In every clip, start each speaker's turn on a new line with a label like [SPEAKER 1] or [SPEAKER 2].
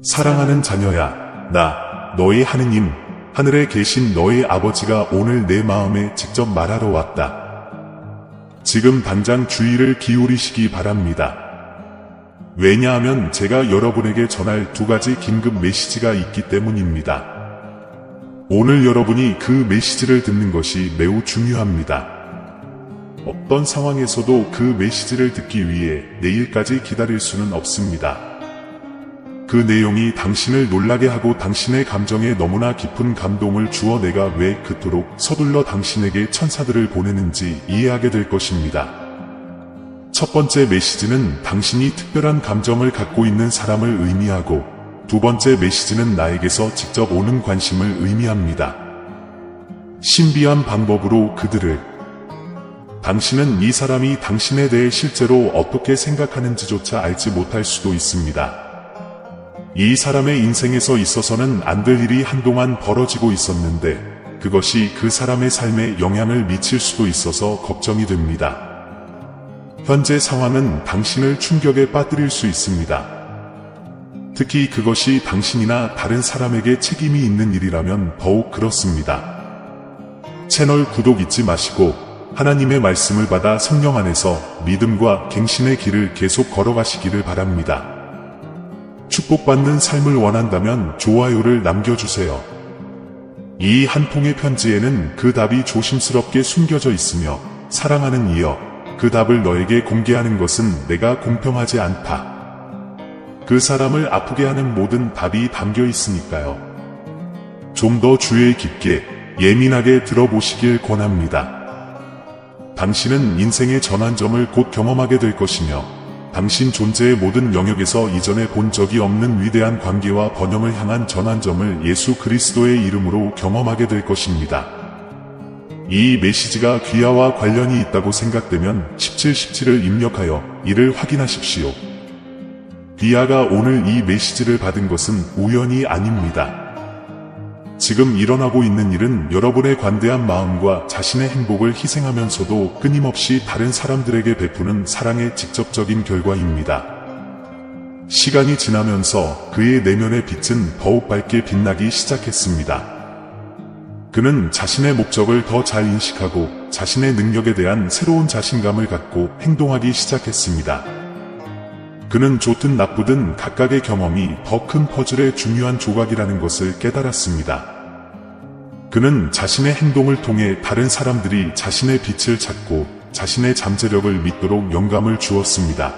[SPEAKER 1] 사랑하는 자녀야, 나, 너의 하느님, 하늘에 계신 너의 아버지가 오늘 내 마음에 직접 말하러 왔다. 지금 당장 주의를 기울이시기 바랍니다. 왜냐하면 제가 여러분에게 전할 2가지 긴급 메시지가 있기 때문입니다. 오늘 여러분이 그 메시지를 듣는 것이 매우 중요합니다. 어떤 상황에서도 그 메시지를 듣기 위해 내일까지 기다릴 수는 없습니다. 그 내용이 당신을 놀라게 하고 당신의 감정에 너무나 깊은 감동을 주어 내가 왜 그토록 서둘러 당신에게 천사들을 보내는지 이해하게 될 것입니다. 첫 번째 메시지는 당신이 특별한 감정을 갖고 있는 사람을 의미하고, 2번째 메시지는 나에게서 직접 오는 관심을 의미합니다. 신비한 방법으로 그들을, 당신은 이 사람이 당신에 대해 실제로 어떻게 생각하는지조차 알지 못할 수도 있습니다. 이 사람의 인생에서 있어서는 안 될 일이 한동안 벌어지고 있었는데 그것이 그 사람의 삶에 영향을 미칠 수도 있어서 걱정이 됩니다. 현재 상황은 당신을 충격에 빠뜨릴 수 있습니다. 특히 그것이 당신이나 다른 사람에게 책임이 있는 일이라면 더욱 그렇습니다. 채널 구독 잊지 마시고 하나님의 말씀을 받아 성령 안에서 믿음과 갱신의 길을 계속 걸어가시기를 바랍니다. 축복받는 삶을 원한다면 좋아요를 남겨주세요. 이 한 통의 편지에는 그 답이 조심스럽게 숨겨져 있으며, 사랑하는 이여, 그 답을 너에게 공개하는 것은 내가 공평하지 않다. 그 사람을 아프게 하는 모든 답이 담겨 있으니까요. 좀 더 주의 깊게, 예민하게 들어보시길 권합니다. 당신은 인생의 전환점을 곧 경험하게 될 것이며, 당신 존재의 모든 영역에서 이전에 본 적이 없는 위대한 관계와 번영을 향한 전환점을 예수 그리스도의 이름으로 경험하게 될 것입니다. 이 메시지가 귀하와 관련이 있다고 생각되면 1717을 입력하여 이를 확인하십시오. 귀하가 오늘 이 메시지를 받은 것은 우연이 아닙니다. 지금 일어나고 있는 일은 여러분의 관대한 마음과 자신의 행복을 희생하면서도 끊임없이 다른 사람들에게 베푸는 사랑의 직접적인 결과입니다. 시간이 지나면서 그의 내면의 빛은 더욱 밝게 빛나기 시작했습니다. 그는 자신의 목적을 더 잘 인식하고 자신의 능력에 대한 새로운 자신감을 갖고 행동하기 시작했습니다. 그는 좋든 나쁘든 각각의 경험이 더 큰 퍼즐의 중요한 조각이라는 것을 깨달았습니다. 그는 자신의 행동을 통해 다른 사람들이 자신의 빛을 찾고 자신의 잠재력을 믿도록 영감을 주었습니다.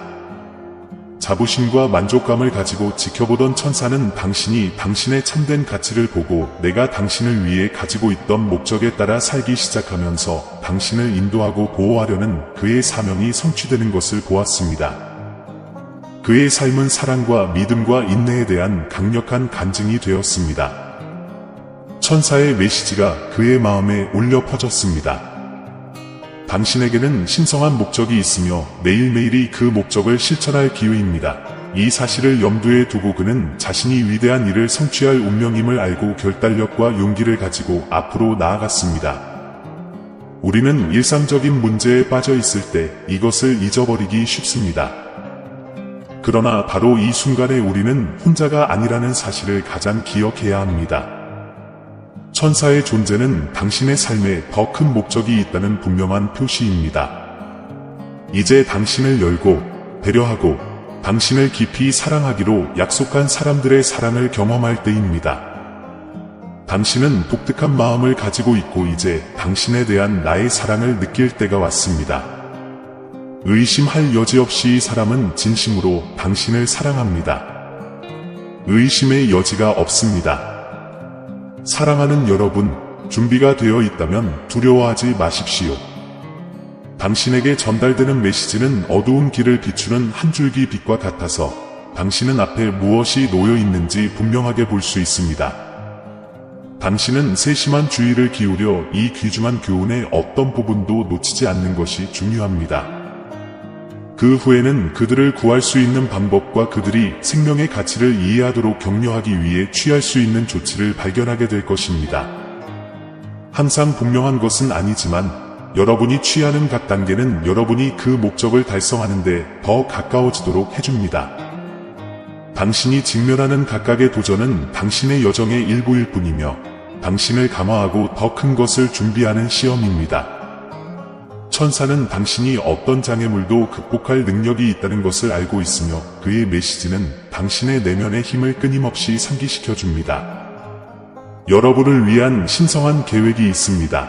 [SPEAKER 1] 자부심과 만족감을 가지고 지켜보던 천사는 당신이 당신의 참된 가치를 보고 내가 당신을 위해 가지고 있던 목적에 따라 살기 시작하면서 당신을 인도하고 보호하려는 그의 사명이 성취되는 것을 보았습니다. 그의 삶은 사랑과 믿음과 인내에 대한 강력한 간증이 되었습니다. 천사의 메시지가 그의 마음에 울려 퍼졌습니다. 당신에게는 신성한 목적이 있으며 매일매일이 그 목적을 실천할 기회입니다. 이 사실을 염두에 두고 그는 자신이 위대한 일을 성취할 운명임을 알고 결단력과 용기를 가지고 앞으로 나아갔습니다. 우리는 일상적인 문제에 빠져 있을 때 이것을 잊어버리기 쉽습니다. 그러나 바로 이 순간에 우리는 혼자가 아니라는 사실을 가장 기억해야 합니다. 천사의 존재는 당신의 삶에 더 큰 목적이 있다는 분명한 표시입니다. 이제 당신을 열고 배려하고 당신을 깊이 사랑하기로 약속한 사람들의 사랑을 경험할 때입니다. 당신은 독특한 마음을 가지고 있고 이제 당신에 대한 나의 사랑을 느낄 때가 왔습니다. 의심할 여지 없이 이 사람은 진심으로 당신을 사랑합니다. 의심의 여지가 없습니다. 사랑하는 여러분, 준비가 되어 있다면 두려워하지 마십시오. 당신에게 전달되는 메시지는 어두운 길을 비추는 한 줄기 빛과 같아서 당신은 앞에 무엇이 놓여 있는지 분명하게 볼 수 있습니다. 당신은 세심한 주의를 기울여 이 귀중한 교훈의 어떤 부분도 놓치지 않는 것이 중요합니다. 그 후에는 그들을 구할 수 있는 방법과 그들이 생명의 가치를 이해하도록 격려하기 위해 취할 수 있는 조치를 발견하게 될 것입니다. 항상 분명한 것은 아니지만 여러분이 취하는 각 단계는 여러분이 그 목적을 달성하는 데 더 가까워지도록 해줍니다. 당신이 직면하는 각각의 도전은 당신의 여정의 일부일 뿐이며 당신을 감화하고 더 큰 것을 준비하는 시험입니다. 천사는 당신이 어떤 장애물도 극복할 능력이 있다는 것을 알고 있으며 그의 메시지는 당신의 내면의 힘을 끊임없이 상기시켜 줍니다. 여러분을 위한 신성한 계획이 있습니다.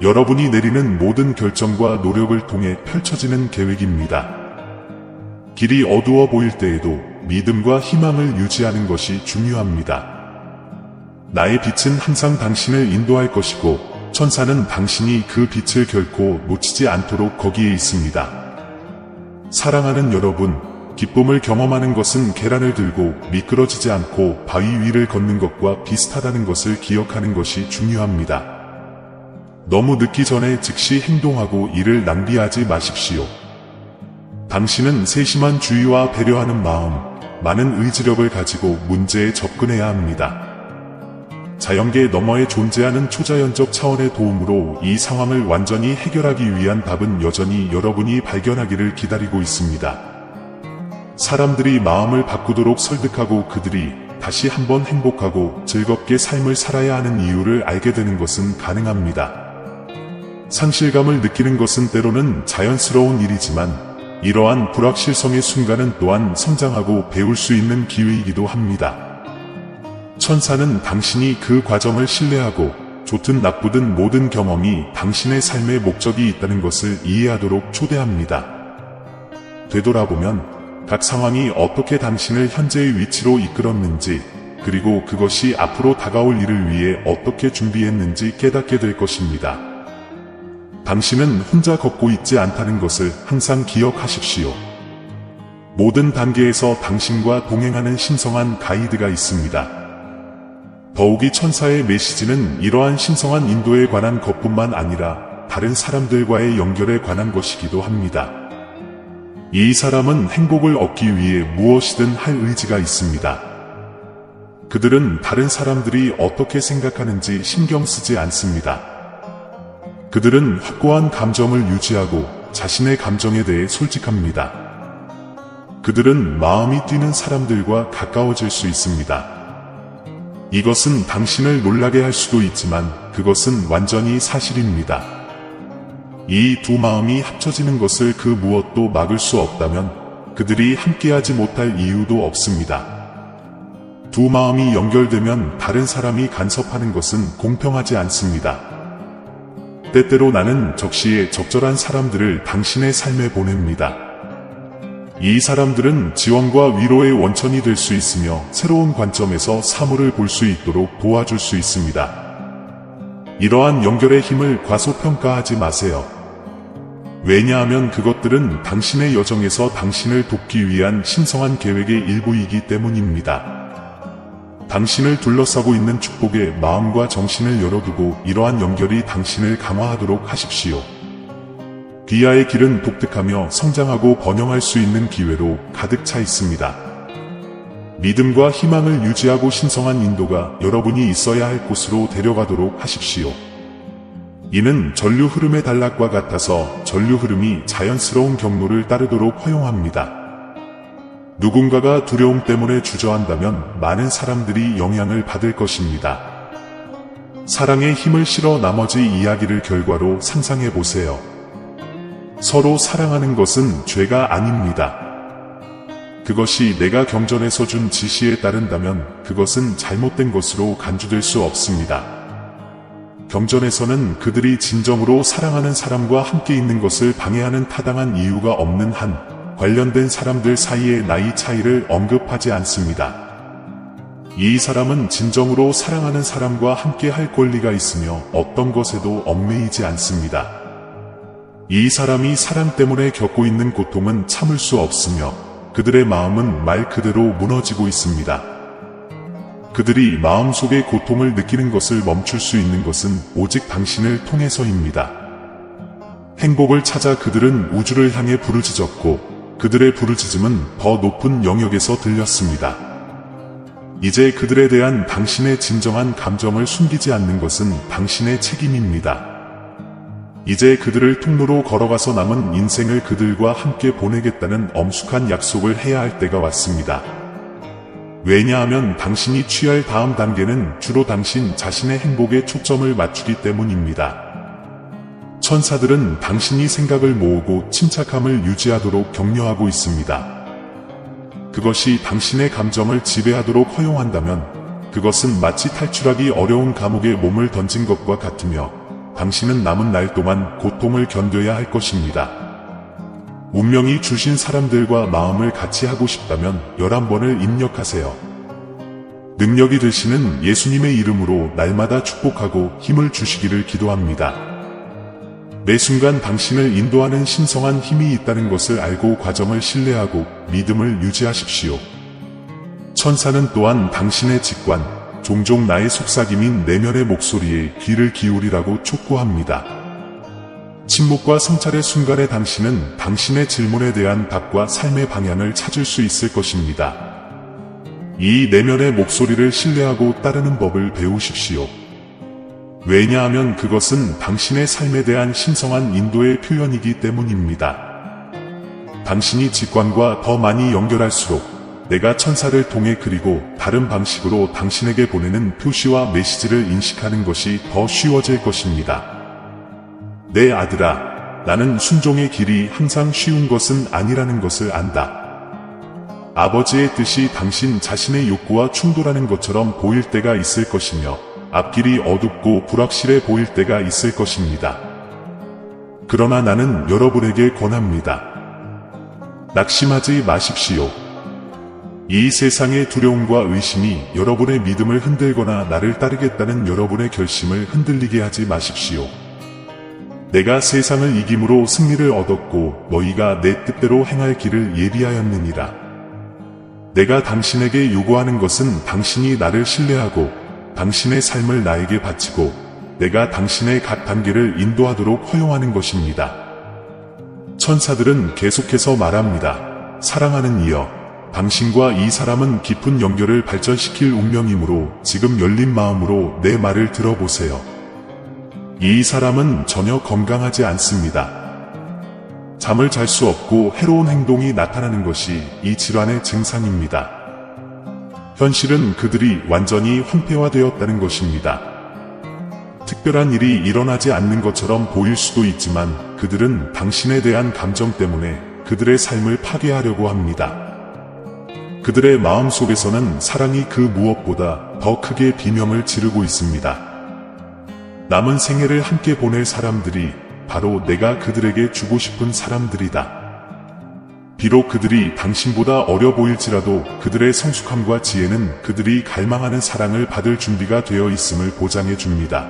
[SPEAKER 1] 여러분이 내리는 모든 결정과 노력을 통해 펼쳐지는 계획입니다. 길이 어두워 보일 때에도 믿음과 희망을 유지하는 것이 중요합니다. 나의 빛은 항상 당신을 인도할 것이고 천사는 당신이 그 빛을 결코 놓치지 않도록 거기에 있습니다. 사랑하는 여러분, 기쁨을 경험하는 것은 계란을 들고 미끄러지지 않고 바위 위를 걷는 것과 비슷하다는 것을 기억하는 것이 중요합니다. 너무 늦기 전에 즉시 행동하고 이를 낭비하지 마십시오. 당신은 세심한 주의와 배려하는 마음, 많은 의지력을 가지고 문제에 접근해야 합니다. 자연계 너머에 존재하는 초자연적 차원의 도움으로 이 상황을 완전히 해결하기 위한 답은 여전히 여러분이 발견하기를 기다리고 있습니다. 사람들이 마음을 바꾸도록 설득하고 그들이 다시 한번 행복하고 즐겁게 삶을 살아야 하는 이유를 알게 되는 것은 가능합니다. 상실감을 느끼는 것은 때로는 자연스러운 일이지만 이러한 불확실성의 순간은 또한 성장하고 배울 수 있는 기회이기도 합니다. 천사는 당신이 그 과정을 신뢰하고 좋든 나쁘든 모든 경험이 당신의 삶의 목적이 있다는 것을 이해하도록 초대합니다. 되돌아보면 각 상황이 어떻게 당신을 현재의 위치로 이끌었는지 그리고 그것이 앞으로 다가올 일을 위해 어떻게 준비했는지 깨닫게 될 것입니다. 당신은 혼자 걷고 있지 않다는 것을 항상 기억하십시오. 모든 단계에서 당신과 동행하는 신성한 가이드가 있습니다. 더욱이 천사의 메시지는 이러한 신성한 인도에 관한 것뿐만 아니라 다른 사람들과의 연결에 관한 것이기도 합니다. 이 사람은 행복을 얻기 위해 무엇이든 할 의지가 있습니다. 그들은 다른 사람들이 어떻게 생각하는지 신경 쓰지 않습니다. 그들은 확고한 감정을 유지하고 자신의 감정에 대해 솔직합니다. 그들은 마음이 뛰는 사람들과 가까워질 수 있습니다. 이것은 당신을 놀라게 할 수도 있지만 그것은 완전히 사실입니다. 이 두 마음이 합쳐지는 것을 그 무엇도 막을 수 없다면 그들이 함께하지 못할 이유도 없습니다. 두 마음이 연결되면 다른 사람이 간섭하는 것은 공평하지 않습니다. 때때로 나는 적시에 적절한 사람들을 당신의 삶에 보냅니다. 이 사람들은 지원과 위로의 원천이 될 수 있으며 새로운 관점에서 사물을 볼 수 있도록 도와줄 수 있습니다. 이러한 연결의 힘을 과소평가하지 마세요. 왜냐하면 그것들은 당신의 여정에서 당신을 돕기 위한 신성한 계획의 일부이기 때문입니다. 당신을 둘러싸고 있는 축복에 마음과 정신을 열어두고 이러한 연결이 당신을 강화하도록 하십시오. 귀하의 길은 독특하며 성장하고 번영할 수 있는 기회로 가득 차 있습니다. 믿음과 희망을 유지하고 신성한 인도가 여러분이 있어야 할 곳으로 데려가도록 하십시오. 이는 전류 흐름의 단락과 같아서 전류 흐름이 자연스러운 경로를 따르도록 허용합니다. 누군가가 두려움 때문에 주저한다면 많은 사람들이 영향을 받을 것입니다. 사랑에 힘을 실어 나머지 이야기를 결과로 상상해 보세요. 서로 사랑하는 것은 죄가 아닙니다. 그것이 내가 경전에서 준 지시에 따른다면 그것은 잘못된 것으로 간주될 수 없습니다. 경전에서는 그들이 진정으로 사랑하는 사람과 함께 있는 것을 방해하는 타당한 이유가 없는 한 관련된 사람들 사이의 나이 차이를 언급하지 않습니다. 이 사람은 진정으로 사랑하는 사람과 함께 할 권리가 있으며 어떤 것에도 얽매이지 않습니다. 이 사람이 사랑 때문에 겪고 있는 고통은 참을 수 없으며 그들의 마음은 말 그대로 무너지고 있습니다. 그들이 마음속의 고통을 느끼는 것을 멈출 수 있는 것은 오직 당신을 통해서입니다. 행복을 찾아 그들은 우주를 향해 부르짖었고 그들의 부르짖음은 더 높은 영역에서 들렸습니다. 이제 그들에 대한 당신의 진정한 감정을 숨기지 않는 것은 당신의 책임입니다. 이제 그들을 통로로 걸어가서 남은 인생을 그들과 함께 보내겠다는 엄숙한 약속을 해야 할 때가 왔습니다. 왜냐하면 당신이 취할 다음 단계는 주로 당신 자신의 행복에 초점을 맞추기 때문입니다. 천사들은 당신이 생각을 모으고 침착함을 유지하도록 격려하고 있습니다. 그것이 당신의 감정을 지배하도록 허용한다면 그것은 마치 탈출하기 어려운 감옥에 몸을 던진 것과 같으며 당신은 남은 날 동안 고통을 견뎌야 할 것입니다. 운명이 주신 사람들과 마음을 같이 하고 싶다면 11번을 입력하세요. 능력이 되시는 예수님의 이름으로 날마다 축복하고 힘을 주시기를 기도합니다. 매 순간 당신을 인도하는 신성한 힘이 있다는 것을 알고 과정을 신뢰하고 믿음을 유지하십시오. 천사는 또한 당신의 직관, 종종 나의 속삭임인 내면의 목소리에 귀를 기울이라고 촉구합니다. 침묵과 성찰의 순간에 당신은 당신의 질문에 대한 답과 삶의 방향을 찾을 수 있을 것입니다. 이 내면의 목소리를 신뢰하고 따르는 법을 배우십시오. 왜냐하면 그것은 당신의 삶에 대한 신성한 인도의 표현이기 때문입니다. 당신이 직관과 더 많이 연결할수록 내가 천사를 통해 그리고 다른 방식으로 당신에게 보내는 표시와 메시지를 인식하는 것이 더 쉬워질 것입니다. 내 아들아, 나는 순종의 길이 항상 쉬운 것은 아니라는 것을 안다. 아버지의 뜻이 당신 자신의 욕구와 충돌하는 것처럼 보일 때가 있을 것이며 앞길이 어둡고 불확실해 보일 때가 있을 것입니다. 그러나 나는 여러분에게 권합니다. 낙심하지 마십시오. 이 세상의 두려움과 의심이 여러분의 믿음을 흔들거나 나를 따르겠다는 여러분의 결심을 흔들리게 하지 마십시오. 내가 세상을 이김으로 승리를 얻었고 너희가 내 뜻대로 행할 길을 예비하였느니라. 내가 당신에게 요구하는 것은 당신이 나를 신뢰하고 당신의 삶을 나에게 바치고 내가 당신의 각 단계를 인도하도록 허용하는 것입니다. 천사들은 계속해서 말합니다. 사랑하는 이여, 당신과 이 사람은 깊은 연결을 발전시킬 운명이므로 지금 열린 마음으로 내 말을 들어보세요. 이 사람은 전혀 건강하지 않습니다. 잠을 잘 수 없고 해로운 행동이 나타나는 것이 이 질환의 증상입니다. 현실은 그들이 완전히 황폐화되었다는 것입니다. 특별한 일이 일어나지 않는 것처럼 보일 수도 있지만 그들은 당신에 대한 감정 때문에 그들의 삶을 파괴하려고 합니다. 그들의 마음 속에서는 사랑이 그 무엇보다 더 크게 비명을 지르고 있습니다. 남은 생애를 함께 보낼 사람들이 바로 내가 그들에게 주고 싶은 사람들이다. 비록 그들이 당신보다 어려 보일지라도 그들의 성숙함과 지혜는 그들이 갈망하는 사랑을 받을 준비가 되어 있음을 보장해 줍니다.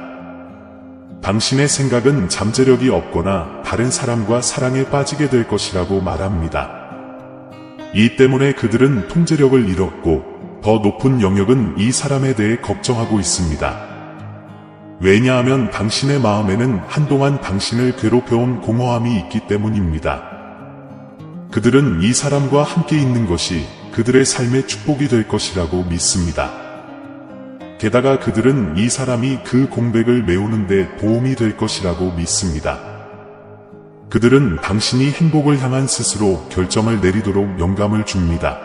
[SPEAKER 1] 당신의 생각은 잠재력이 없거나 다른 사람과 사랑에 빠지게 될 것이라고 말합니다. 이 때문에 그들은 통제력을 잃었고 더 높은 영역은 이 사람에 대해 걱정하고 있습니다. 왜냐하면 당신의 마음에는 한동안 당신을 괴롭혀온 공허함이 있기 때문입니다. 그들은 이 사람과 함께 있는 것이 그들의 삶의 축복이 될 것이라고 믿습니다. 게다가 그들은 이 사람이 그 공백을 메우는 데 도움이 될 것이라고 믿습니다. 그들은 당신이 행복을 향한 스스로 결정을 내리도록 영감을 줍니다.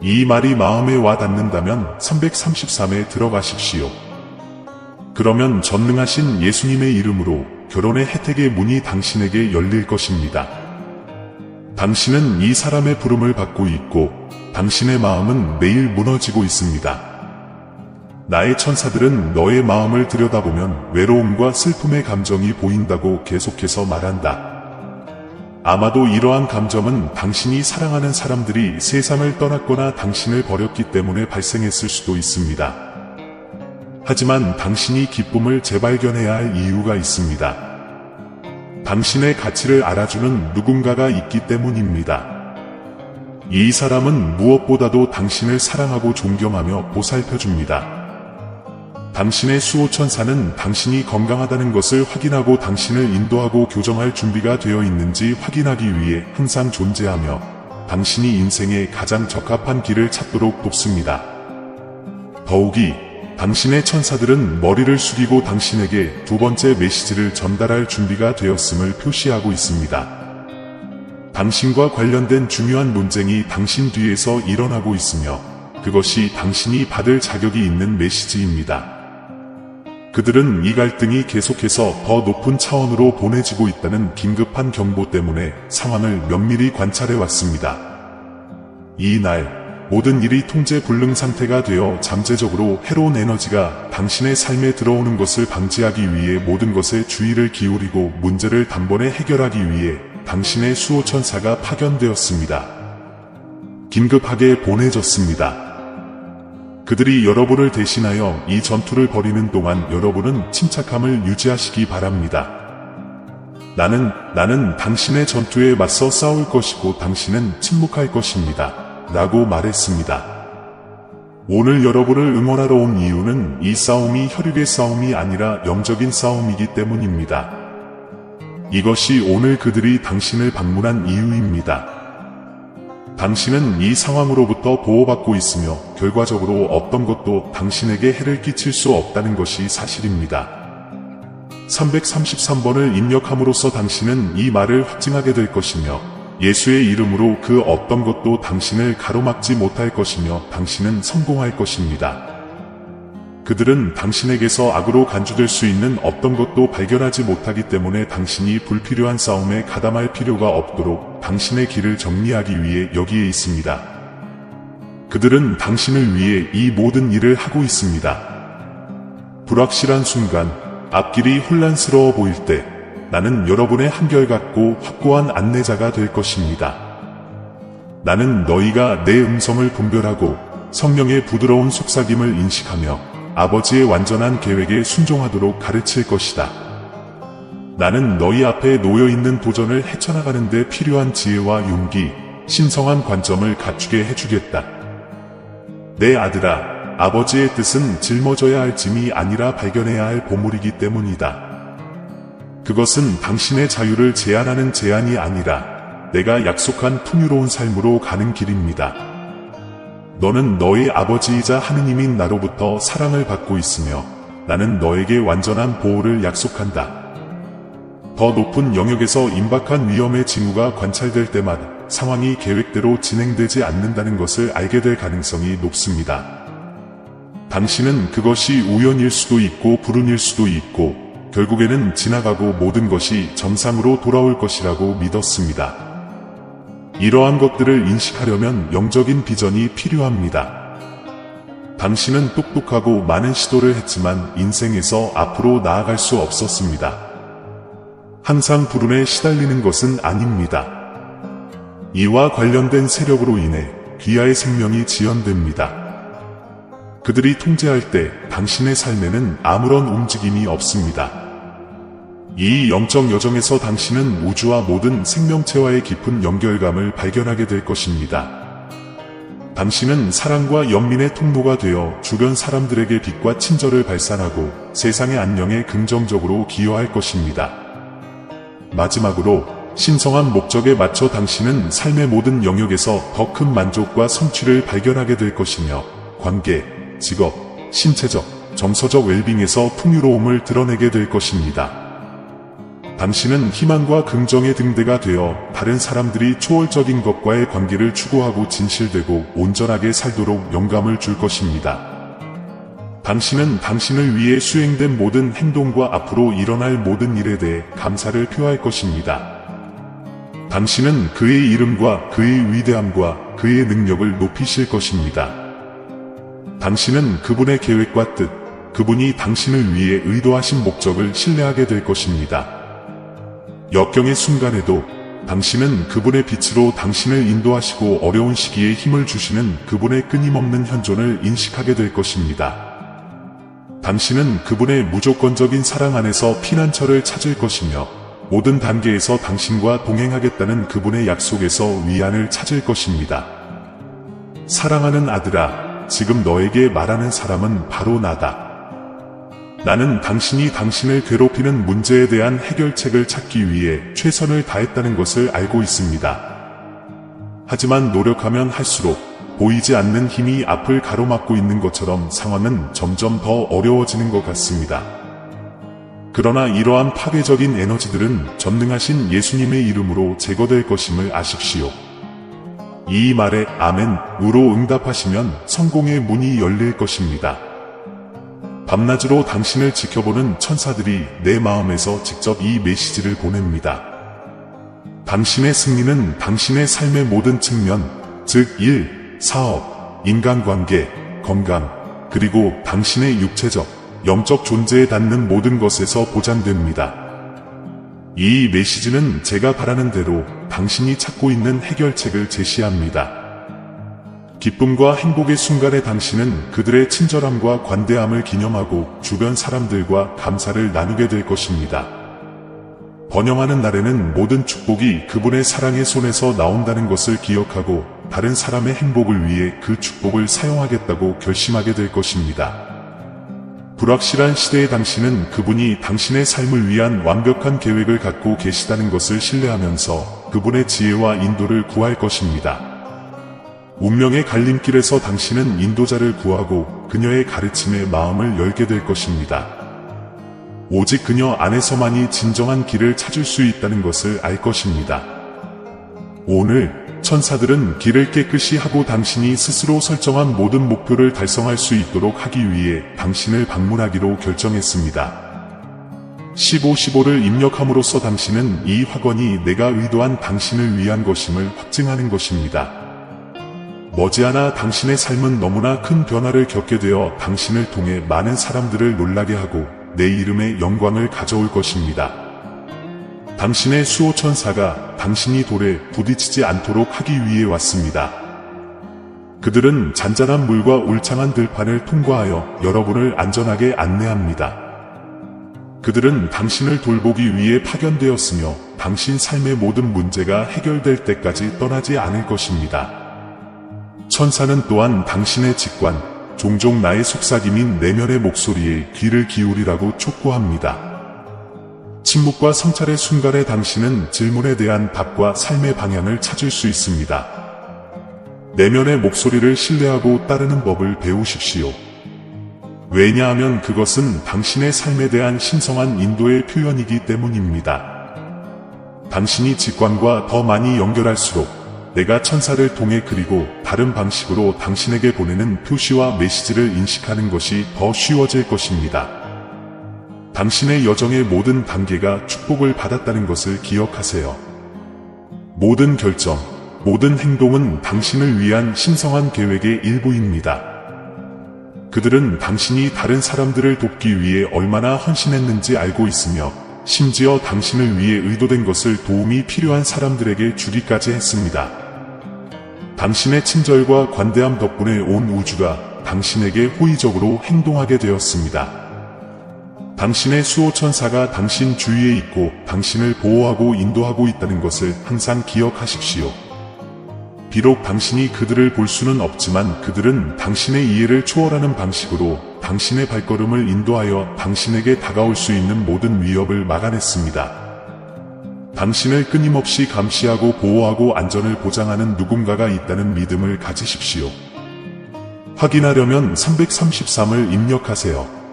[SPEAKER 1] 이 말이 마음에 와 닿는다면 333에 들어가십시오. 그러면 전능하신 예수님의 이름으로 결혼의 혜택의 문이 당신에게 열릴 것입니다. 당신은 이 사람의 부름을 받고 있고 당신의 마음은 매일 무너지고 있습니다. 나의 천사들은 너의 마음을 들여다보면 외로움과 슬픔의 감정이 보인다고 계속해서 말한다. 아마도 이러한 감정은 당신이 사랑하는 사람들이 세상을 떠났거나 당신을 버렸기 때문에 발생했을 수도 있습니다. 하지만 당신이 기쁨을 재발견해야 할 이유가 있습니다. 당신의 가치를 알아주는 누군가가 있기 때문입니다. 이 사람은 무엇보다도 당신을 사랑하고 존경하며 보살펴줍니다. 당신의 수호천사는 당신이 건강하다는 것을 확인하고 당신을 인도하고 교정할 준비가 되어 있는지 확인하기 위해 항상 존재하며 당신이 인생에 가장 적합한 길을 찾도록 돕습니다. 더욱이 당신의 천사들은 머리를 숙이고 당신에게 두 번째 메시지를 전달할 준비가 되었음을 표시하고 있습니다. 당신과 관련된 중요한 논쟁이 당신 뒤에서 일어나고 있으며 그것이 당신이 받을 자격이 있는 메시지입니다. 그들은 이 갈등이 계속해서 더 높은 차원으로 보내지고 있다는 긴급한 경보 때문에 상황을 면밀히 관찰해 왔습니다. 이날 모든 일이 통제 불능 상태가 되어 잠재적으로 해로운 에너지가 당신의 삶에 들어오는 것을 방지하기 위해 모든 것에 주의를 기울이고 문제를 단번에 해결하기 위해 당신의 수호천사가 파견되었습니다. 긴급하게 보내졌습니다. 그들이 여러분을 대신하여 이 전투를 벌이는 동안 여러분은 침착함을 유지하시기 바랍니다. 나는 당신의 전투에 맞서 싸울 것이고 당신은 침묵할 것입니다. 라고 말했습니다. 오늘 여러분을 응원하러 온 이유는 이 싸움이 혈육의 싸움이 아니라 영적인 싸움이기 때문입니다. 이것이 오늘 그들이 당신을 방문한 이유입니다. 당신은 이 상황으로부터 보호받고 있으며 결과적으로 어떤 것도 당신에게 해를 끼칠 수 없다는 것이 사실입니다. 333번을 입력함으로써 당신은 이 말을 확증하게 될 것이며 예수의 이름으로 그 어떤 것도 당신을 가로막지 못할 것이며 당신은 성공할 것입니다. 그들은 당신에게서 악으로 간주될 수 있는 어떤 것도 발견하지 못하기 때문에 당신이 불필요한 싸움에 가담할 필요가 없도록 당신의 길을 정리하기 위해 여기에 있습니다. 그들은 당신을 위해 이 모든 일을 하고 있습니다. 불확실한 순간, 앞길이 혼란스러워 보일 때 나는 여러분의 한결같고 확고한 안내자가 될 것입니다. 나는 너희가 내 음성을 분별하고 성령의 부드러운 속삭임을 인식하며 아버지의 완전한 계획에 순종하도록 가르칠 것이다. 나는 너희 앞에 놓여있는 도전을 헤쳐나가는 데 필요한 지혜와 용기, 신성한 관점을 갖추게 해주겠다. 내 아들아, 아버지의 뜻은 짊어져야 할 짐이 아니라 발견해야 할 보물이기 때문이다. 그것은 당신의 자유를 제한하는 제한이 아니라 내가 약속한 풍요로운 삶으로 가는 길입니다. 너는 너의 아버지이자 하느님인 나로부터 사랑을 받고 있으며 나는 너에게 완전한 보호를 약속한다. 더 높은 영역에서 임박한 위험의 징후가 관찰될 때마다 상황이 계획대로 진행되지 않는다는 것을 알게 될 가능성이 높습니다. 당신은 그것이 우연일 수도 있고 불운일 수도 있고 결국에는 지나가고 모든 것이 정상으로 돌아올 것이라고 믿었습니다. 이러한 것들을 인식하려면 영적인 비전이 필요합니다. 당신은 똑똑하고 많은 시도를 했지만 인생에서 앞으로 나아갈 수 없었습니다. 항상 불운에 시달리는 것은 아닙니다. 이와 관련된 세력으로 인해 귀하의 생명이 지연됩니다. 그들이 통제할 때 당신의 삶에는 아무런 움직임이 없습니다. 이 영적 여정에서 당신은 우주와 모든 생명체와의 깊은 연결감을 발견하게 될 것입니다. 당신은 사랑과 연민의 통로가 되어 주변 사람들에게 빛과 친절을 발산하고 세상의 안녕에 긍정적으로 기여할 것입니다. 마지막으로 신성한 목적에 맞춰 당신은 삶의 모든 영역에서 더 큰 만족과 성취를 발견하게 될 것이며 관계, 직업, 신체적, 정서적 웰빙에서 풍요로움을 드러내게 될 것입니다. 당신은 희망과 긍정의 등대가 되어 다른 사람들이 초월적인 것과의 관계를 추구하고 진실되고 온전하게 살도록 영감을 줄 것입니다. 당신은 당신을 위해 수행된 모든 행동과 앞으로 일어날 모든 일에 대해 감사를 표할 것입니다. 당신은 그의 이름과 그의 위대함과 그의 능력을 높이실 것입니다. 당신은 그분의 계획과 뜻, 그분이 당신을 위해 의도하신 목적을 신뢰하게 될 것입니다. 역경의 순간에도 당신은 그분의 빛으로 당신을 인도하시고 어려운 시기에 힘을 주시는 그분의 끊임없는 현존을 인식하게 될 것입니다. 당신은 그분의 무조건적인 사랑 안에서 피난처를 찾을 것이며 모든 단계에서 당신과 동행하겠다는 그분의 약속에서 위안을 찾을 것입니다. 사랑하는 아들아, 지금 너에게 말하는 사람은 바로 나다. 나는 당신이 당신을 괴롭히는 문제에 대한 해결책을 찾기 위해 최선을 다했다는 것을 알고 있습니다. 하지만 노력하면 할수록 보이지 않는 힘이 앞을 가로막고 있는 것처럼 상황은 점점 더 어려워지는 것 같습니다. 그러나 이러한 파괴적인 에너지들은 전능하신 예수님의 이름으로 제거될 것임을 아십시오. 이 말에 아멘으로 응답하시면 성공의 문이 열릴 것입니다. 밤낮으로 당신을 지켜보는 천사들이 내 마음에서 직접 이 메시지를 보냅니다. 당신의 승리는 당신의 삶의 모든 측면, 즉 일, 사업, 인간관계, 건강, 그리고 당신의 육체적, 영적 존재에 닿는 모든 것에서 보장됩니다. 이 메시지는 제가 바라는 대로 당신이 찾고 있는 해결책을 제시합니다. 기쁨과 행복의 순간에 당신은 그들의 친절함과 관대함을 기념하고 주변 사람들과 감사를 나누게 될 것입니다. 번영하는 날에는 모든 축복이 그분의 사랑의 손에서 나온다는 것을 기억하고 다른 사람의 행복을 위해 그 축복을 사용하겠다고 결심하게 될 것입니다. 불확실한 시대의 당신은 그분이 당신의 삶을 위한 완벽한 계획을 갖고 계시다는 것을 신뢰하면서 그분의 지혜와 인도를 구할 것입니다. 운명의 갈림길에서 당신은 인도자를 구하고 그녀의 가르침에 마음을 열게 될 것입니다. 오직 그녀 안에서만이 진정한 길을 찾을 수 있다는 것을 알 것입니다. 오늘 천사들은 길을 깨끗이 하고 당신이 스스로 설정한 모든 목표를 달성할 수 있도록 하기 위해 당신을 방문하기로 결정했습니다. 1515를 입력함으로써 당신은 이 확언이 내가 의도한 당신을 위한 것임을 확증하는 것입니다. 머지않아 당신의 삶은 너무나 큰 변화를 겪게 되어 당신을 통해 많은 사람들을 놀라게 하고 내 이름의 영광을 가져올 것입니다. 당신의 수호천사가 당신이 돌에 부딪히지 않도록 하기 위해 왔습니다. 그들은 잔잔한 물과 울창한 들판을 통과하여 여러분을 안전하게 안내합니다. 그들은 당신을 돌보기 위해 파견되었으며 당신 삶의 모든 문제가 해결될 때까지 떠나지 않을 것입니다. 천사는 또한 당신의 직관, 종종 나의 속삭임인 내면의 목소리에 귀를 기울이라고 촉구합니다. 침묵과 성찰의 순간에 당신은 질문에 대한 답과 삶의 방향을 찾을 수 있습니다. 내면의 목소리를 신뢰하고 따르는 법을 배우십시오. 왜냐하면 그것은 당신의 삶에 대한 신성한 인도의 표현이기 때문입니다. 당신이 직관과 더 많이 연결할수록 내가 천사를 통해 그리고 다른 방식으로 당신에게 보내는 표시와 메시지를 인식하는 것이 더 쉬워질 것입니다. 당신의 여정의 모든 단계가 축복을 받았다는 것을 기억하세요. 모든 결정, 모든 행동은 당신을 위한 신성한 계획의 일부입니다. 그들은 당신이 다른 사람들을 돕기 위해 얼마나 헌신했는지 알고 있으며 심지어 당신을 위해 의도된 것을 도움이 필요한 사람들에게 주기까지 했습니다. 당신의 친절과 관대함 덕분에 온 우주가 당신에게 호의적으로 행동하게 되었습니다. 당신의 수호천사가 당신 주위에 있고 당신을 보호하고 인도하고 있다는 것을 항상 기억하십시오. 비록 당신이 그들을 볼 수는 없지만 그들은 당신의 이해를 초월하는 방식으로 당신의 발걸음을 인도하여 당신에게 다가올 수 있는 모든 위협을 막아냈습니다. 당신을 끊임없이 감시하고 보호하고 안전을 보장하는 누군가가 있다는 믿음을 가지십시오. 확인하려면 333을 입력하세요.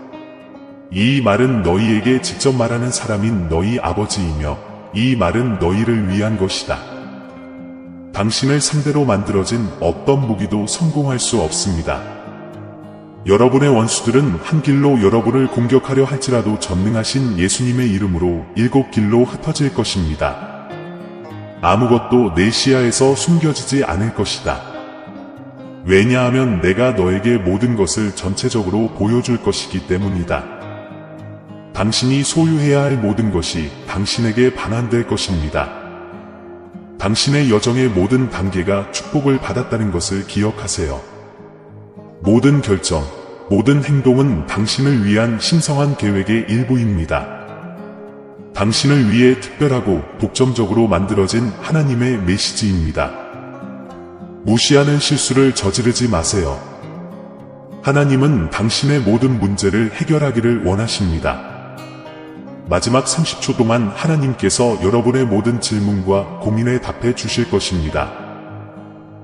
[SPEAKER 1] 이 말은 너희에게 직접 말하는 사람인 너희 아버지이며 이 말은 너희를 위한 것이다. 당신을 상대로 만들어진 어떤 무기도 성공할 수 없습니다. 여러분의 원수들은 한 길로 여러분을 공격하려 할지라도 전능하신 예수님의 이름으로 7길로 흩어질 것입니다. 아무것도 내 시야에서 숨겨지지 않을 것이다. 왜냐하면 내가 너에게 모든 것을 전체적으로 보여줄 것이기 때문이다. 당신이 소유해야 할 모든 것이 당신에게 반환될 것입니다. 당신의 여정의 모든 단계가 축복을 받았다는 것을 기억하세요. 모든 결정, 모든 행동은 당신을 위한 신성한 계획의 일부입니다. 당신을 위해 특별하고 독점적으로 만들어진 하나님의 메시지입니다. 무시하는 실수를 저지르지 마세요. 하나님은 당신의 모든 문제를 해결하기를 원하십니다. 마지막 30초 동안 하나님께서 여러분의 모든 질문과 고민에 답해 주실 것입니다.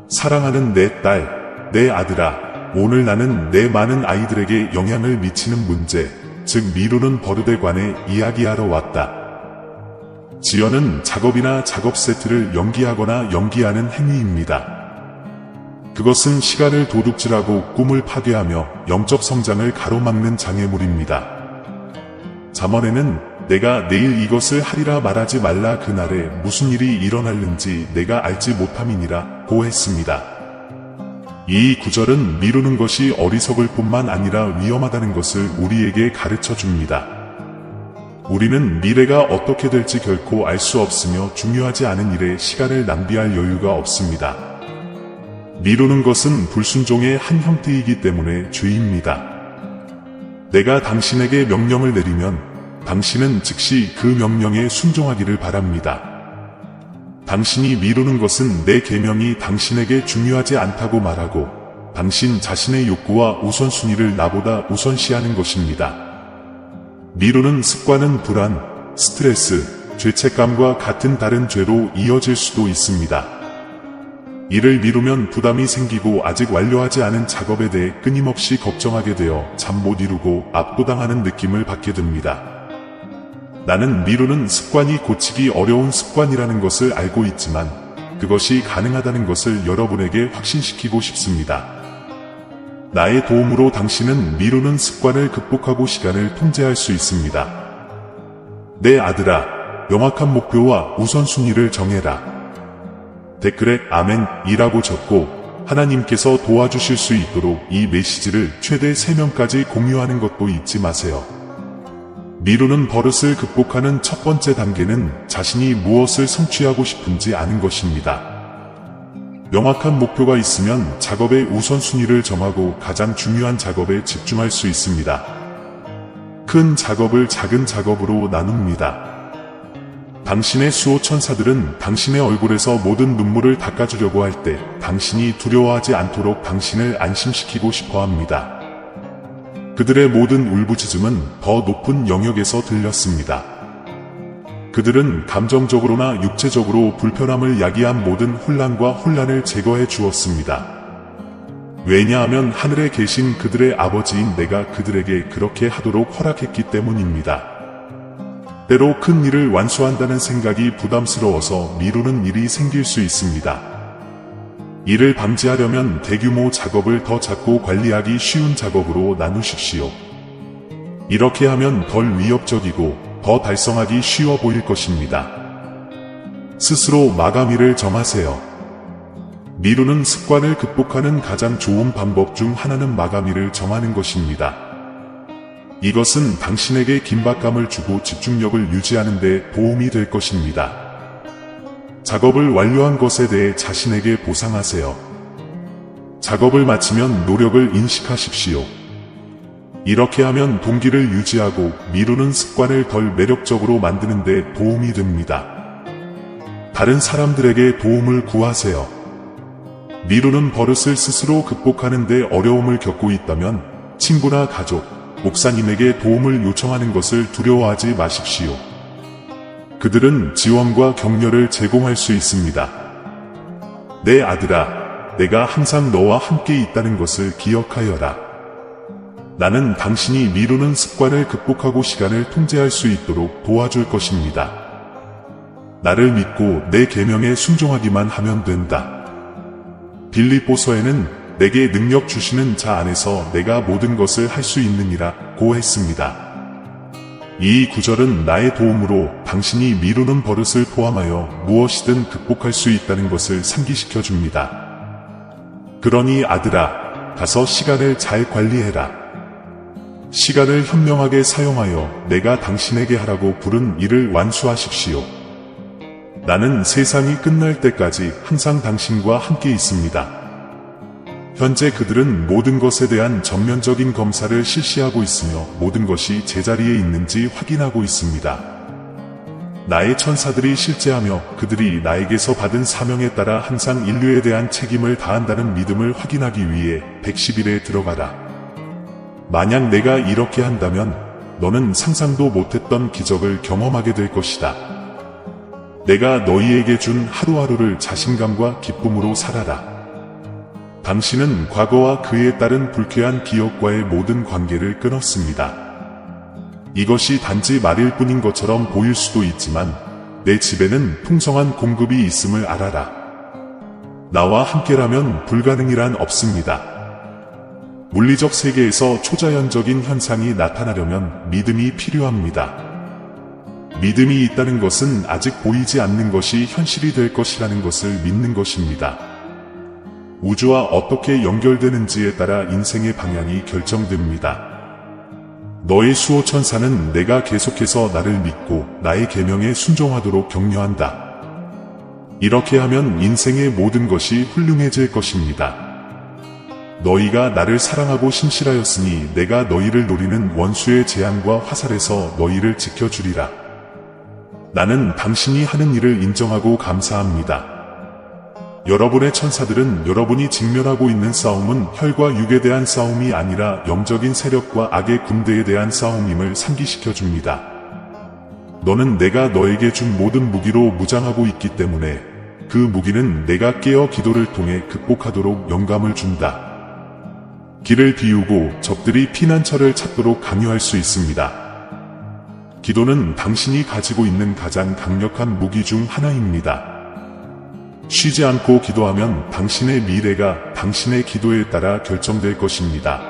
[SPEAKER 1] 사랑하는 내 딸, 내 아들아, 오늘 나는 내 많은 아이들에게 영향을 미치는 문제, 즉 미루는 버릇에 관해 이야기하러 왔다. 지연은 작업이나 작업 세트를 연기하거나 연기하는 행위입니다. 그것은 시간을 도둑질하고 꿈을 파괴하며 영적 성장을 가로막는 장애물입니다. 잠언에는 내가 내일 이것을 하리라 말하지 말라 그날에 무슨 일이 일어날는지 내가 알지 못함이니라 고 했습니다. 이 구절은 미루는 것이 어리석을 뿐만 아니라 위험하다는 것을 우리에게 가르쳐 줍니다. 우리는 미래가 어떻게 될지 결코 알 수 없으며 중요하지 않은 일에 시간을 낭비할 여유가 없습니다. 미루는 것은 불순종의 한 형태이기 때문에 죄입니다. 내가 당신에게 명령을 내리면 당신은 즉시 그 명령에 순종하기를 바랍니다. 당신이 미루는 것은 내 계명이 당신에게 중요하지 않다고 말하고 당신 자신의 욕구와 우선순위를 나보다 우선시하는 것입니다. 미루는 습관은 불안, 스트레스, 죄책감과 같은 다른 죄로 이어질 수도 있습니다. 일을 미루면 부담이 생기고 아직 완료하지 않은 작업에 대해 끊임없이 걱정하게 되어 잠 못 이루고 압도당하는 느낌을 받게 됩니다. 나는 미루는 습관이 고치기 어려운 습관이라는 것을 알고 있지만 그것이 가능하다는 것을 여러분에게 확신시키고 싶습니다. 나의 도움으로 당신은 미루는 습관을 극복하고 시간을 통제할 수 있습니다. 내 아들아, 명확한 목표와 우선순위를 정해라. 댓글에 아멘이라고 적고 하나님께서 도와주실 수 있도록 이 메시지를 최대 3명까지 공유하는 것도 잊지 마세요. 미루는 버릇을 극복하는 첫 번째 단계는 자신이 무엇을 성취하고 싶은지 아는 것입니다. 명확한 목표가 있으면 작업의 우선순위를 정하고 가장 중요한 작업에 집중할 수 있습니다. 큰 작업을 작은 작업으로 나눕니다. 당신의 수호천사들은 당신의 얼굴에서 모든 눈물을 닦아주려고 할 때 당신이 두려워하지 않도록 당신을 안심시키고 싶어 합니다. 그들의 모든 울부짖음은 더 높은 영역에서 들렸습니다. 그들은 감정적으로나 육체적으로 불편함을 야기한 모든 혼란을 제거해 주었습니다. 왜냐하면 하늘에 계신 그들의 아버지인 내가 그들에게 그렇게 하도록 허락했기 때문입니다. 때로 큰 일을 완수한다는 생각이 부담스러워서 미루는 일이 생길 수 있습니다. 이를 방지하려면 대규모 작업을 더 작고 관리하기 쉬운 작업으로 나누십시오. 이렇게 하면 덜 위협적이고 더 달성하기 쉬워 보일 것입니다. 스스로 마감일을 정하세요. 미루는 습관을 극복하는 가장 좋은 방법 중 하나는 마감일을 정하는 것입니다. 이것은 당신에게 긴박감을 주고 집중력을 유지하는 데 도움이 될 것입니다. 작업을 완료한 것에 대해 자신에게 보상하세요. 작업을 마치면 노력을 인식하십시오. 이렇게 하면 동기를 유지하고 미루는 습관을 덜 매력적으로 만드는 데 도움이 됩니다. 다른 사람들에게 도움을 구하세요. 미루는 버릇을 스스로 극복하는 데 어려움을 겪고 있다면 친구나 가족, 목사님에게 도움을 요청하는 것을 두려워하지 마십시오. 그들은 지원과 격려를 제공할 수 있습니다. 내 아들아, 내가 항상 너와 함께 있다는 것을 기억하여라. 나는 당신이 미루는 습관을 극복하고 시간을 통제할 수 있도록 도와줄 것입니다. 나를 믿고 내 계명에 순종하기만 하면 된다. 빌립보서에는 내게 능력 주시는 자 안에서 내가 모든 것을 할 수 있느니라 고 했습니다. 이 구절은 나의 도움으로 당신이 미루는 버릇을 포함하여 무엇이든 극복할 수 있다는 것을 상기시켜 줍니다. 그러니 아들아, 가서 시간을 잘 관리해라. 시간을 현명하게 사용하여 내가 당신에게 하라고 부른 일을 완수하십시오. 나는 세상이 끝날 때까지 항상 당신과 함께 있습니다. 현재 그들은 모든 것에 대한 전면적인 검사를 실시하고 있으며 모든 것이 제자리에 있는지 확인하고 있습니다. 나의 천사들이 실제하며 그들이 나에게서 받은 사명에 따라 항상 인류에 대한 책임을 다한다는 믿음을 확인하기 위해 110일에 들어가라. 만약 내가 이렇게 한다면 너는 상상도 못했던 기적을 경험하게 될 것이다. 내가 너희에게 준 하루하루를 자신감과 기쁨으로 살아라. 당신은 과거와 그에 따른 불쾌한 기억과의 모든 관계를 끊었습니다. 이것이 단지 말일 뿐인 것처럼 보일 수도 있지만 내 집에는 풍성한 공급이 있음을 알아라. 나와 함께라면 불가능이란 없습니다. 물리적 세계에서 초자연적인 현상이 나타나려면 믿음이 필요합니다. 믿음이 있다는 것은 아직 보이지 않는 것이 현실이 될 것이라는 것을 믿는 것입니다. 우주와 어떻게 연결되는지에 따라 인생의 방향이 결정됩니다. 너의 수호천사는 내가 계속해서 나를 믿고 나의 계명에 순종하도록 격려한다. 이렇게 하면 인생의 모든 것이 훌륭해질 것입니다. 너희가 나를 사랑하고 신실하였으니 내가 너희를 노리는 원수의 재앙과 화살에서 너희를 지켜주리라. 나는 당신이 하는 일을 인정하고 감사합니다. 여러분의 천사들은 여러분이 직면하고 있는 싸움은 혈과 육에 대한 싸움이 아니라 영적인 세력과 악의 군대에 대한 싸움임을 상기시켜 줍니다. 너는 내가 너에게 준 모든 무기로 무장하고 있기 때문에 그 무기는 내가 깨어 기도를 통해 극복하도록 영감을 준다. 길을 비우고 적들이 피난처를 찾도록 강요할 수 있습니다. 기도는 당신이 가지고 있는 가장 강력한 무기 중 하나입니다. 쉬지 않고 기도하면 당신의 미래가 당신의 기도에 따라 결정될 것입니다.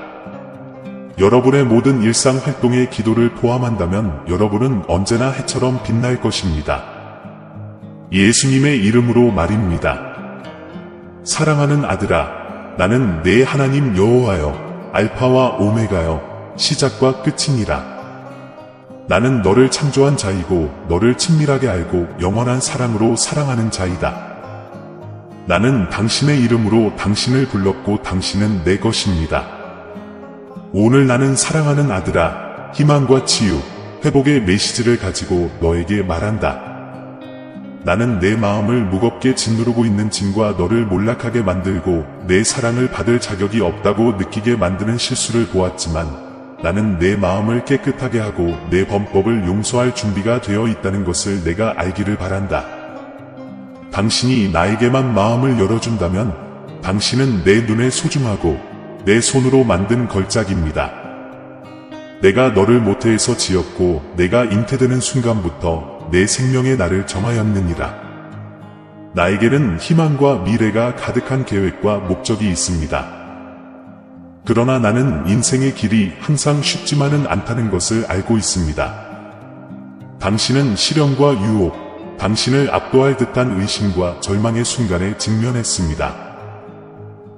[SPEAKER 1] 여러분의 모든 일상 활동에 기도를 포함한다면 여러분은 언제나 해처럼 빛날 것입니다. 예수님의 이름으로 말입니다. 사랑하는 아들아, 나는 내 하나님 여호와여, 알파와 오메가여, 시작과 끝이니라. 나는 너를 창조한 자이고 너를 친밀하게 알고 영원한 사랑으로 사랑하는 자이다. 나는 당신의 이름으로 당신을 불렀고 당신은 내 것입니다. 오늘 나는 사랑하는 아들아, 희망과 치유, 회복의 메시지를 가지고 너에게 말한다. 나는 내 마음을 무겁게 짓누르고 있는 짐과 너를 몰락하게 만들고 내 사랑을 받을 자격이 없다고 느끼게 만드는 실수를 보았지만 나는 내 마음을 깨끗하게 하고 내 범법을 용서할 준비가 되어 있다는 것을 내가 알기를 바란다. 당신이 나에게만 마음을 열어준다면 당신은 내 눈에 소중하고 내 손으로 만든 걸작입니다. 내가 너를 모태에서 지었고 내가 잉태되는 순간부터 내 생명의 날을 정하였느니라. 나에게는 희망과 미래가 가득한 계획과 목적이 있습니다. 그러나 나는 인생의 길이 항상 쉽지만은 않다는 것을 알고 있습니다. 당신은 시련과 유혹, 당신을 압도할 듯한 의심과 절망의 순간에 직면했습니다.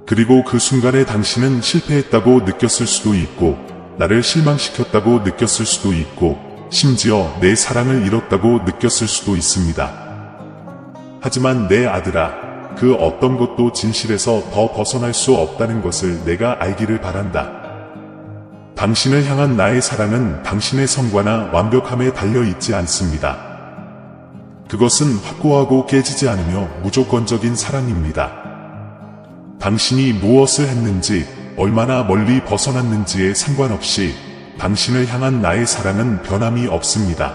[SPEAKER 1] 그리고 그 순간에 당신은 실패했다고 느꼈을 수도 있고, 나를 실망시켰다고 느꼈을 수도 있고, 심지어 내 사랑을 잃었다고 느꼈을 수도 있습니다. 하지만 내 아들아, 그 어떤 것도 진실에서 더 벗어날 수 없다는 것을 내가 알기를 바란다. 당신을 향한 나의 사랑은 당신의 성과나 완벽함에 달려있지 않습니다. 그것은 확고하고 깨지지 않으며 무조건적인 사랑입니다. 당신이 무엇을 했는지, 얼마나 멀리 벗어났는지에 상관없이 당신을 향한 나의 사랑은 변함이 없습니다.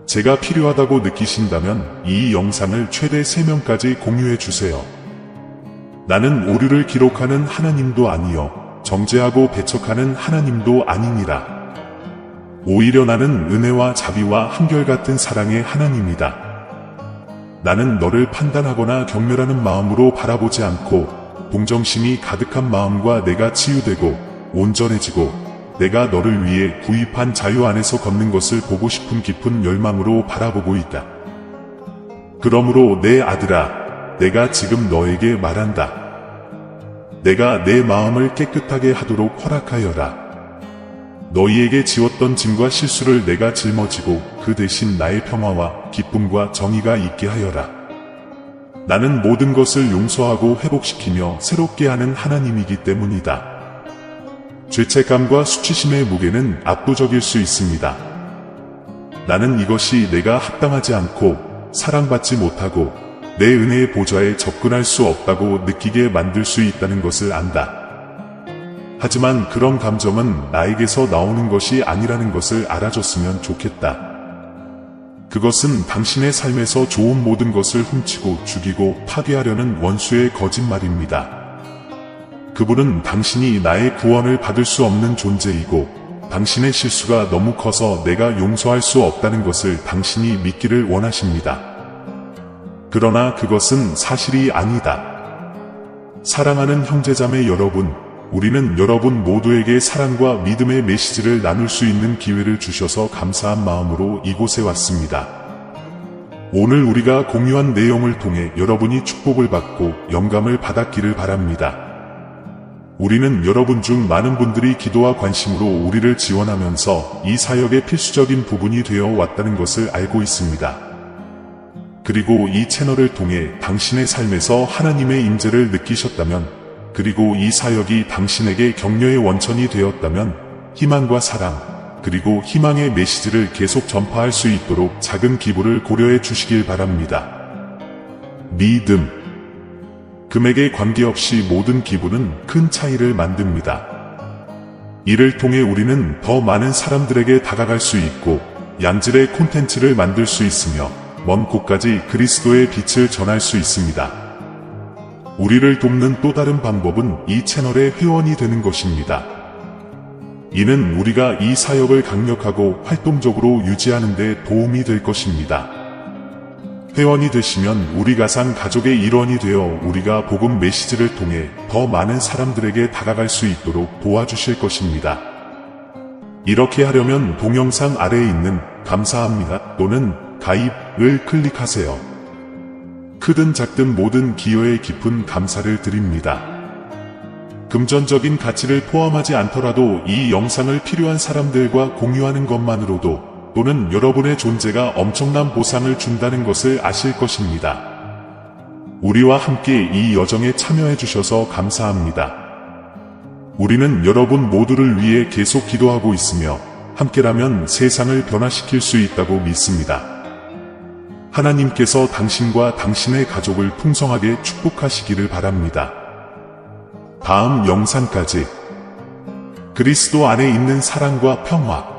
[SPEAKER 1] 제가 필요하다고 느끼신다면 이 영상을 최대 3명까지 공유해 주세요. 나는 오류를 기록하는 하나님도 아니요 정죄하고 배척하는 하나님도 아니니라. 오히려 나는 은혜와 자비와 한결같은 사랑의 하나님이다. 나는 너를 판단하거나 경멸하는 마음으로 바라보지 않고 동정심이 가득한 마음과 내가 치유되고 온전해지고 내가 너를 위해 구입한 자유 안에서 걷는 것을 보고 싶은 깊은 열망으로 바라보고 있다. 그러므로 내 아들아, 내가 지금 너에게 말한다. 내가 내 마음을 깨끗하게 하도록 허락하여라. 너희에게 지웠던 짐과 실수를 내가 짊어지고 그 대신 나의 평화와 기쁨과 정의가 있게 하여라. 나는 모든 것을 용서하고 회복시키며 새롭게 하는 하나님이기 때문이다. 죄책감과 수치심의 무게는 압도적일 수 있습니다. 나는 이것이 내가 합당하지 않고 사랑받지 못하고 내 은혜의 보좌에 접근할 수 없다고 느끼게 만들 수 있다는 것을 안다. 하지만 그런 감정은 나에게서 나오는 것이 아니라는 것을 알아줬으면 좋겠다. 그것은 당신의 삶에서 좋은 모든 것을 훔치고 죽이고 파괴하려는 원수의 거짓말입니다. 그분은 당신이 나의 구원을 받을 수 없는 존재이고 당신의 실수가 너무 커서 내가 용서할 수 없다는 것을 당신이 믿기를 원하십니다. 그러나 그것은 사실이 아니다. 사랑하는 형제자매 여러분, 우리는 여러분 모두에게 사랑과 믿음의 메시지를 나눌 수 있는 기회를 주셔서 감사한 마음으로 이곳에 왔습니다. 오늘 우리가 공유한 내용을 통해 여러분이 축복을 받고 영감을 받았기를 바랍니다. 우리는 여러분 중 많은 분들이 기도와 관심으로 우리를 지원하면서 이 사역의 필수적인 부분이 되어 왔다는 것을 알고 있습니다. 그리고 이 채널을 통해 당신의 삶에서 하나님의 임재를 느끼셨다면, 그리고 이 사역이 당신에게 격려의 원천이 되었다면 희망과 사랑, 그리고 희망의 메시지를 계속 전파할 수 있도록 작은 기부를 고려해 주시길 바랍니다. 믿음. 금액에 관계없이 모든 기부는 큰 차이를 만듭니다. 이를 통해 우리는 더 많은 사람들에게 다가갈 수 있고 양질의 콘텐츠를 만들 수 있으며 먼 곳까지 그리스도의 빛을 전할 수 있습니다. 우리를 돕는 또 다른 방법은 이 채널의 회원이 되는 것입니다. 이는 우리가 이 사역을 강력하고 활동적으로 유지하는 데 도움이 될 것입니다. 회원이 되시면 우리 가상 가족의 일원이 되어 우리가 복음 메시지를 통해 더 많은 사람들에게 다가갈 수 있도록 도와주실 것입니다. 이렇게 하려면 동영상 아래에 있는 감사합니다 또는 가입을 클릭하세요. 크든 작든 모든 기여에 깊은 감사를 드립니다. 금전적인 가치를 포함하지 않더라도 이 영상을 필요한 사람들과 공유하는 것만으로도 또는 여러분의 존재가 엄청난 보상을 준다는 것을 아실 것입니다. 우리와 함께 이 여정에 참여해 주셔서 감사합니다. 우리는 여러분 모두를 위해 계속 기도하고 있으며 함께라면 세상을 변화시킬 수 있다고 믿습니다. 하나님께서 당신과 당신의 가족을 풍성하게 축복하시기를 바랍니다. 다음 영상까지 그리스도 안에 있는 사랑과 평화